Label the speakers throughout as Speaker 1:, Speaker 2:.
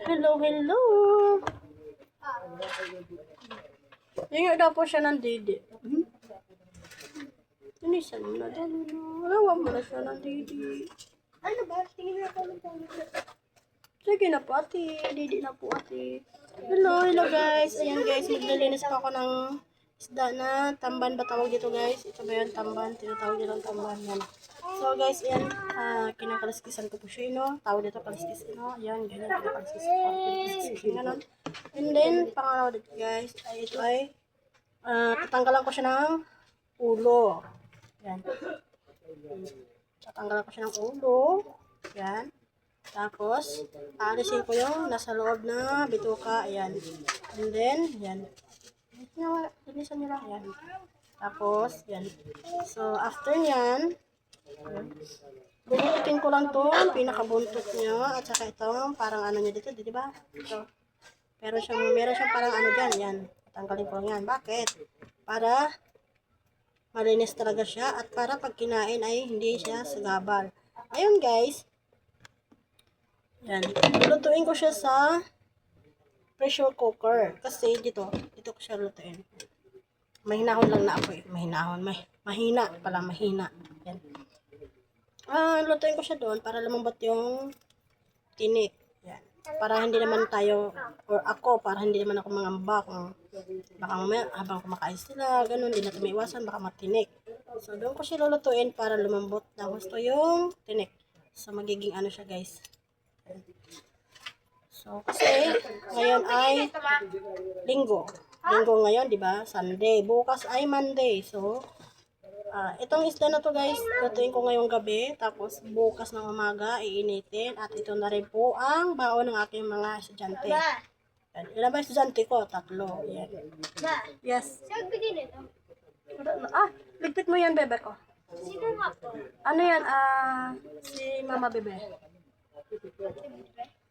Speaker 1: Hello, hello. Hingi daw po siya ng didi. Tinisan mo na daw. Alawa mo na siya ng didi.
Speaker 2: Ano ba? Tingin na ako ng
Speaker 1: Sige na po, ate. Didi na po, ate. Hello, hello guys. Ayan guys, maglilinis pa ako ng isda na tamban ba tawag dito guys? Ito ba yung tamban? Tinatawag nila ang tamban. Yan. So guys, ayan, kinakaliskisan ko po siya, no? Tawag dito kaliskis, no? Ayan, ganyan, kinakaliskis ko. Kinakaliskis ko, ganun. And then, pangalawa dito guys, ay ito ay, tatanggalan ko siya ng ulo. Yan. Tatanggalan ko siya ng ulo. Yan. Tapos, aalisin ko yung nasa loob na bituka. Ayan. And then, yan. Linisan nyo lang. Yan. Tapos, yan. So, after yan, buntutin ko lang to pinakabuntot niya. At saka itong parang ano niya dito. Di ba? Ito. Meron siyang parang ano dyan. Yan. Tanggalin ko lang yan. Bakit? Para malinis talaga siya. At para pag kinain ay hindi siya sagabal. Ayun guys. Yan. Lutuin ko siya sa pressure cooker. Kasi dito ko siya lutuin. Mahinahon lang na ako eh. Mahina pala, mahina. Yan. Lutuin ko siya doon para lumambot yung tinik. Yan. Para hindi naman tayo, or ako, para hindi naman ako mangamba kung baka mamaya habang kumakain sila, ganun, hindi natin maiwasan, baka matinik. So, doon ko siya lulutuin para lumambot na gusto yung tinik. So, magiging ano siya guys. So, kasi ngayon ay linggo. Linggo ngayon, di ba? Sunday. Bukas ay Monday. So, itong isda na to guys, lutuin ko ngayong gabi. Tapos, bukas ng umaga, iinitin. At ito na rin po ang baon ng aking mga estudyante. Yan. Ilan ba estudyante ko? 3. Yan. Yes.
Speaker 2: Saan bigyan nito?
Speaker 1: Ligpit mo yan, bebe ko.
Speaker 2: Sino nga po?
Speaker 1: Ano yan? Si Mama Bebe.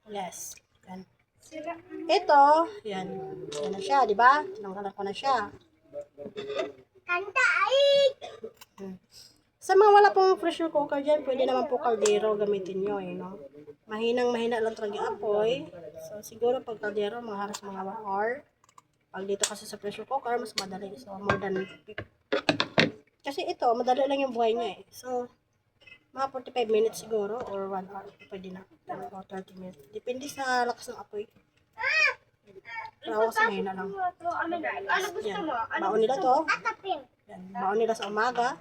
Speaker 1: Yes. Yan.
Speaker 2: Sira.
Speaker 1: Ito, yan. Yan na siya, di ba? Tinanggalan ko na siya.
Speaker 2: Kanta ay!
Speaker 1: Sa mga wala pong pressure cooker dyan, pwede naman po kaldero gamitin nyo, eh, no? Mahina lang talaga apoy. So, siguro pag kaldero, halos mga 1 hour. Pag dito kasi sa pressure cooker, mas madali. So, more than 50. Kasi ito, madali lang yung buhay niya, eh. So, mga 45 minutes siguro, or 1 hour, pwede na. O 30 minutes. Depende sa lakas ng apoy. Pero ako sa mahina lang.
Speaker 2: Ano gusto
Speaker 1: Yan.
Speaker 2: mo?
Speaker 1: Baon nila to.
Speaker 2: Atapin.
Speaker 1: Yan. Baon nila sa umaga.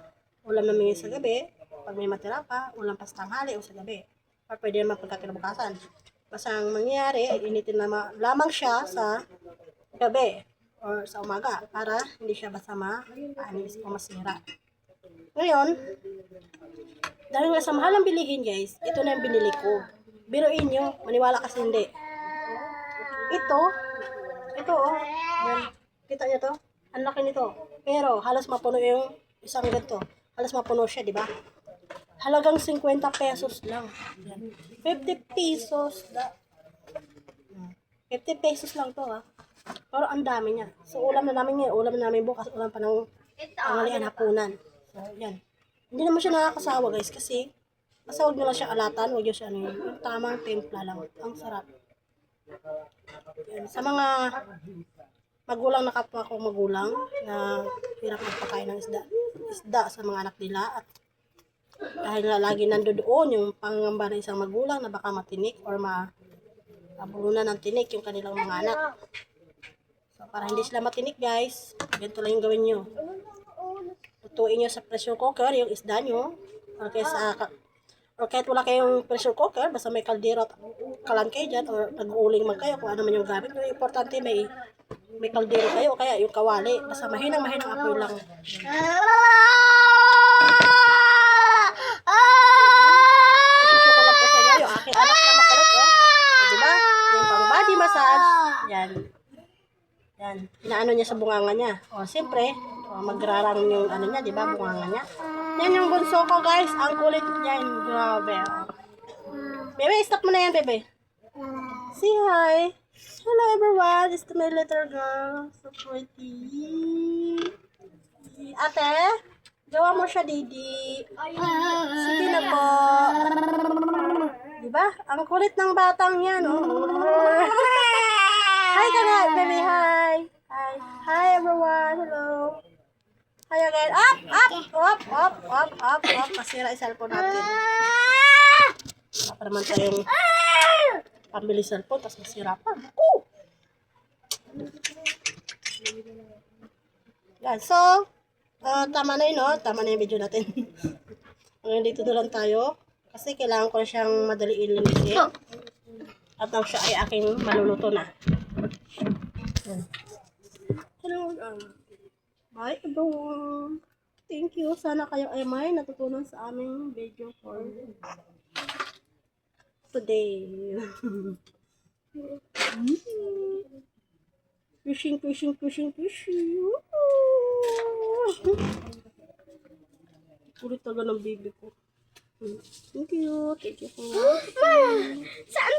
Speaker 1: Ulam namin sa gabi. Pag may matira pa, ulam pa sa tanghali o sa gabi. Or pwede naman pagkakinabukasan. Basta ang mangyayari, initin lamang siya sa gabi or sa umaga para hindi siya basta maanis o masira. Ngayon, dahil nga sa mahal ang bilihin guys, ito na yung binili ko. Biruin nyo, maniwala kasi hindi. Ito oh, yan. Kita nyo to? Ang laki nito. Pero halos mapuno yung isang ganito. Halos mapuno siya, di ba? Halagang 50 pesos lang. Yan. 50 pesos. 50 pesos lang to ha. Pero ang dami niya. So ulam na namin ngayon, ulam na namin bukas, ulam pa ng tanghalian hapunan. So yan. Hindi naman siya nakakasawa guys kasi basta huwag nyo lang siya alatan, huwag nyo siya ano yun. Yung tamang timpla lang. Ang sarap. Yan. Sa mga magulang na kapwa ko magulang na hirap magpakain ng isda sa mga anak nila at dahil na lagi nandoon yung pangangamba ng isang magulang na baka matinik or mabulunan ng tinik yung kanilang mga anak. So para hindi sila matinik guys, ganito lang yung gawin nyo. Lutuin nyo sa pressure cooker yung isda nyo or kahit wala kayong pressure cooker, basta may kaldero at kalangkay dyan or nag-uuling man kayo kung ano man yung gamit. Pero importante may kaldero kayo o kaya yung kawali. Basta mahinang apoy lang. Isusuko lang po sa inyo yung aking anak na makulit. O, diba? Yung pang body massage. Yan. Yan. Inaano niya sa bunganga niya. O, siyempre, magrarang yung ano niya, diba? Bunganga niya. Yan yung bunso ko, guys. Ang kulit niyan. Grabe. Bebe, stop mo na yan, bebe. Say hi. Hello, everyone. It's my little girl. So pretty. Ate, gawa mo siya, Didi. Sige na po. Diba? Ang kulit ng batang yan, oh. Hi ka na, baby, hi. Hi. Hi, everyone. Hello. Hi again. Up, up, up, up, up, up, up. Masira yung cellphone natin. Para naman tayong pambili cellphone, tapos masira pa. Yan, so, tama na yun, no? Tama na yung video natin. Ngayon dito na lang tayo. Kasi kailangan ko na siyang madali ilinisin. At nang siya ay aking maluluto na. Yan. Hello. Bye everyone. Thank you. Sana kayo ay may natutunan sa aming video for today. Fishing. Ulit talaga ng baby ko. Thank you. Thank you for watching.